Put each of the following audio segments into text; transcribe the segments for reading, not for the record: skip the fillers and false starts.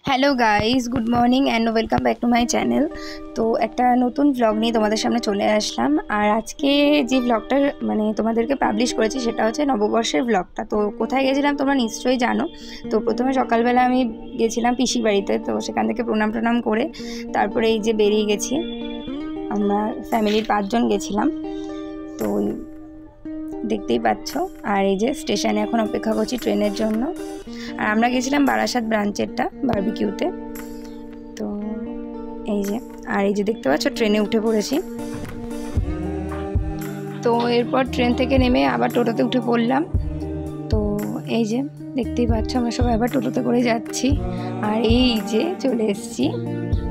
Hello guys, good morning and welcome back to my channel. তো একটা নতুন blog নিয়ে তোমাদের সামনে চলে আসলাম। আর আজকে যে ব্লগটা তোমাদেরকে পাবলিশ করেছি সেটা হচ্ছে নববর্ষের ব্লগটা। তো কোথায় গেছিলাম তোমরা নিশ্চয়ই জানো। তো প্রথমে সকালবেলা আমি গেছিলাম পিসির বাড়িতে, তো সেখান থেকে প্রণাম করে তারপরে এই যে বেরিয়ে গেছি। আমরা ফ্যামিলির 5 জন গেছিলাম, তো দেখতেই পাচ্ছ। আর এই যে স্টেশনে এখন অপেক্ষা করছি ট্রেনের জন্য। আর আমরা গেছিলাম বারাসাত ব্রাঞ্চেরটা বারবিকিউতে। তো এই যে দেখতে পাচ্ছ ট্রেনে উঠে পড়েছি। তো এরপর ট্রেন থেকে নেমে আবার টোটোতে উঠে পড়লাম। তো এই যে দেখতেই পাচ্ছ আমরা সবাই আবার টোটোতে করে যাচ্ছি। আর এই যে চলে এসেছি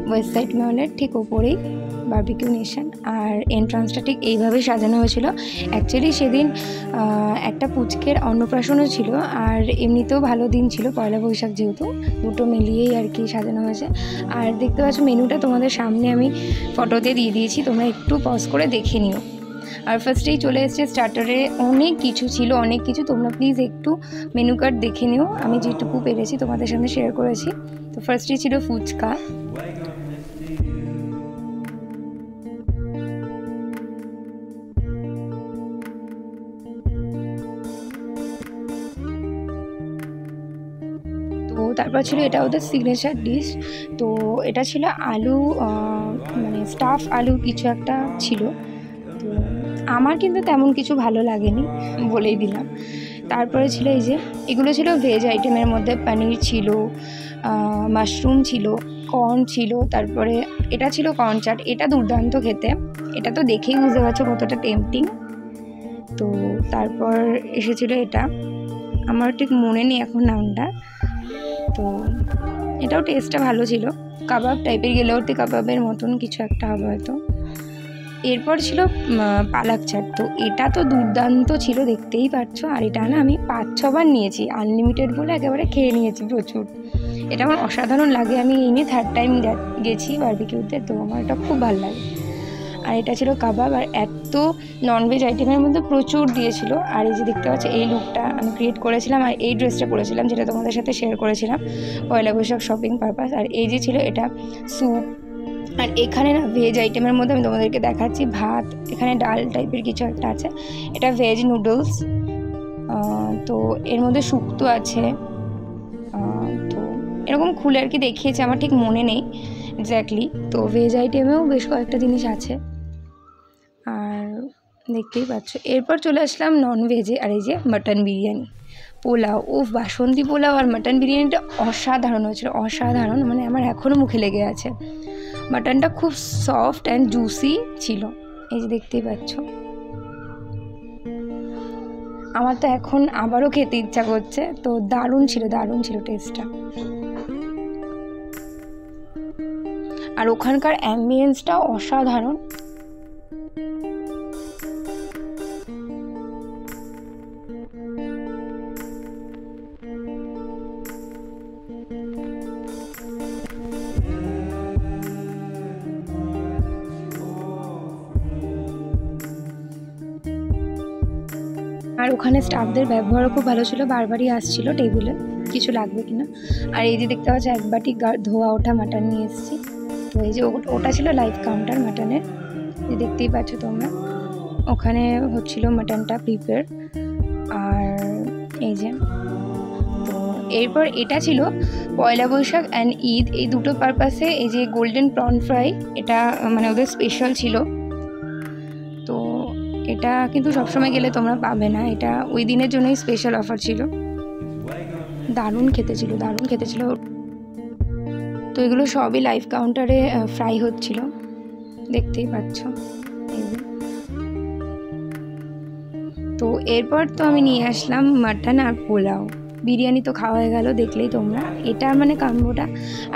ওয়েস্ট সাইড মলের ঠিক ওপরেই বারবিকিউ নেশন। আর এন্ট্রান্সটা ঠিক এইভাবেই সাজানো হয়েছিল। অ্যাকচুয়ালি সেদিন একটা পুচকের অন্নপ্রাশনও ছিল, আর এমনিতেও ভালো দিন ছিল, পয়লা বৈশাখ যেহেতু, দুটো মিলিয়েই আর কি সাজানো হয়েছে। আর দেখতে পাচ্ছ মেনুটা তোমাদের সামনে আমি ফটোতে দিয়ে দিয়েছি, তোমরা একটু পজ করে দেখে নিও। আর ফার্স্টেই চলে এসেছে স্টার্টারে, অনেক কিছু ছিল, অনেক কিছু। তোমরা প্লিজ একটু মেনু কার্ড দেখে নিও, আমি যেটুকু পেরেছি তোমাদের সামনে শেয়ার করেছি। তো ফার্স্টেই ছিল ফুচকা। তো তারপর ছিল এটা ওদের সিগনেচার ডিশ। তো এটা ছিল আলু, স্টাফ আলু কিছু একটা ছিল। তো আমার কিন্তু তেমন কিছু ভালো লাগেনি, বলেই দিলাম। তারপরে ছিল এই যে এগুলো ছিল ভেজ আইটেমের মধ্যে, পনির ছিল, মাশরুম ছিল, কর্ন ছিল, তারপরে এটা ছিল কর্ন চাট। এটা দুর্দান্ত খেতে, এটা তো দেখেই বুঝতে পারছো কতটা টেম্পটিং। তো তারপর এসেছিলো এটা, আমার ঠিক মনে নেই এখন নামটা। তো এটাও টেস্টটা ভালো ছিল, কাবাব টাইপের, গেলোটি কাবাবের মতন কিছু একটা হবে হয়তো। এরপর ছিল পালাক চাট। তো এটা তো দুর্দান্ত ছিল, দেখতেই পাচ্ছ। আর এটা না আমি 5-6 বার নিয়েছি, আনলিমিটেড বলে একেবারে খেয়ে নিয়েছি প্রচুর। এটা আমার অসাধারণ লাগে, আমি এই নিয়ে 3rd টাইম গেছি বারবিকিউতে, তো আমার এটা খুব ভালো লাগে। আর এটা ছিল কাবাব, আর এত ননভেজ আইটেমের মধ্যে প্রচুর দিয়েছিল। আর এই যে দেখতে পাচ্ছি এই লুকটা আমি ক্রিয়েট করেছিলাম, আর এই ড্রেসটা পরেছিলাম যেটা তোমাদের সাথে শেয়ার করেছিলাম পয়লা বৈশাখ শপিং পারপাস। আর এই যে ছিল এটা স্যুপ। আর এখানে না ভেজ আইটেমের মধ্যে আমি তোমাদেরকে দেখাচ্ছি ভাত, এখানে ডাল টাইপের কিছু একটা আছে, এটা ভেজ নুডলস। তো এর মধ্যে শুক্তো আছে। তো এরকম খুলে আর কি দেখিয়েছে, আমার ঠিক মনে নেই এক্স্যাক্টলি। তো ভেজ আইটেমেও বেশ কয়েকটা জিনিস আছে, আর দেখতেই পাচ্ছ। এরপর চলে আসলাম নন ভেজে, আর এই যে মাটন বিরিয়ানি, পোলাও। ও বাসন্তী পোলাও আর মাটন বিরিয়ানিটা অসাধারণ হয়েছিল, অসাধারণ, আমার এখনও মুখে লেগে আছে। মাটনটা খুব সফট অ্যান্ড জুসি ছিল, এই যে দেখতেই পাচ্ছ। আমার তো এখন আবারও খেতে ইচ্ছা করছে। তো দারুণ ছিল টেস্টটা। আর ওখানকার অ্যাম্বিয়েন্সটা অসাধারণ। আর ওখানে স্টাফদের ব্যবহারও খুব ভালো ছিল, বারবারই আসছিল টেবিলে কিছু লাগবে কিনা। আর এই যে দেখতে পাচ্ছ এক বাটি ধোয়া ওঠা মাটন নিয়ে এসেছি। তো এই যে ওটা ছিল লাইভ কাউন্টার মাটনের, যে দেখতেই পাচ্ছ তোমরা, ওখানে হচ্ছিল মাটনটা প্রিপেয়ার। আর এই যে, তো এরপর এটা ছিল পয়লা বৈশাখ অ্যান্ড ঈদ, এই দুটো পারপাসে এই যে গোল্ডেন প্রন ফ্রাই, এটা ওদের স্পেশাল ছিল। তো এটা কিন্তু সবসময় গেলে তোমরা পাবে না, এটা ওই দিনের জন্যই স্পেশাল অফার ছিল। দারুণ খেতে ছিল। তো এগুলো সবই লাইভ কাউন্টারে ফ্রাই হচ্ছিল, দেখতেই পাচ্ছ। তো এরপর তো আমি নিয়ে আসলাম মাটন আর পোলাও। বিরিয়ানি তো খাওয়া হয়ে গেল, দেখলেই তোমরা। এটা কাম্বোটা।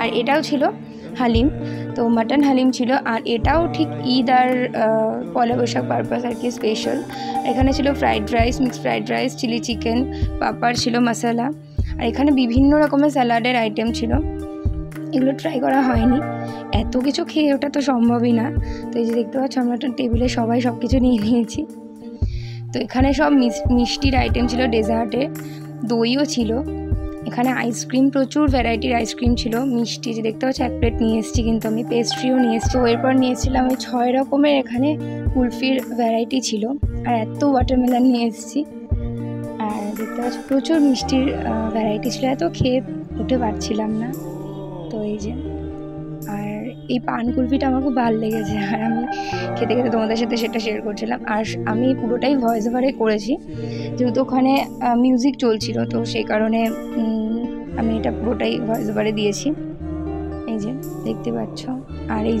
আর এটাও ছিল হালিম, তো মাটন হালিম ছিল। আর এটাও ঠিক ঈদ আর পয়লা বৈশাখ পারপাস আর কি স্পেশাল। এখানে ছিল fried rice, mixed fried rice, chilli chicken, papad ছিল, মশলা। আর এখানে বিভিন্ন রকমের স্যালাডের আইটেম ছিল, এগুলো ট্রাই করা হয়নি, এত কিছু খেয়ে ওটা তো সম্ভবই না। তো এই যে দেখতে পাচ্ছ আমরা টেবিলে সবাই সব কিছু নিয়ে নিয়েছি। তো এখানে সব মিষ্টির আইটেম ছিল, ডেজার্টে দইও ছিল, এখানে আইসক্রিম, প্রচুর ভ্যারাইটির আইসক্রিম ছিল। মিষ্টি যে দেখতে পাচ্ছি 1 প্লেট নিয়ে এসেছি, কিন্তু আমি পেস্ট্রিও নিয়ে এসেছি। তো এরপর নিয়েছিলাম ওই 6 রকমের এখানে কুলফির ভ্যারাইটি ছিল, আর এত ওয়াটারমেলন নিয়ে এসেছি। আর দেখতে পাচ্ছি প্রচুর মিষ্টির ভ্যারাইটি ছিল, এত খেয়ে উঠে পারছিলাম না। তো এই যে, আর এই পান কুলফিটা আমার খুব ভালো লেগেছে, আর আমি খেতে খেতে তোমাদের সাথে সেটা শেয়ার করছিলাম। আর আমি পুরোটাই ভয়েস ওভারে করেছি, যেহেতু ওখানে মিউজিক চলছিল, তো সেই কারণে আমি এটা পুরোটাই ভয়েস ওভারে দিয়েছি। এই যে দেখতে পাচ্ছ। আর এই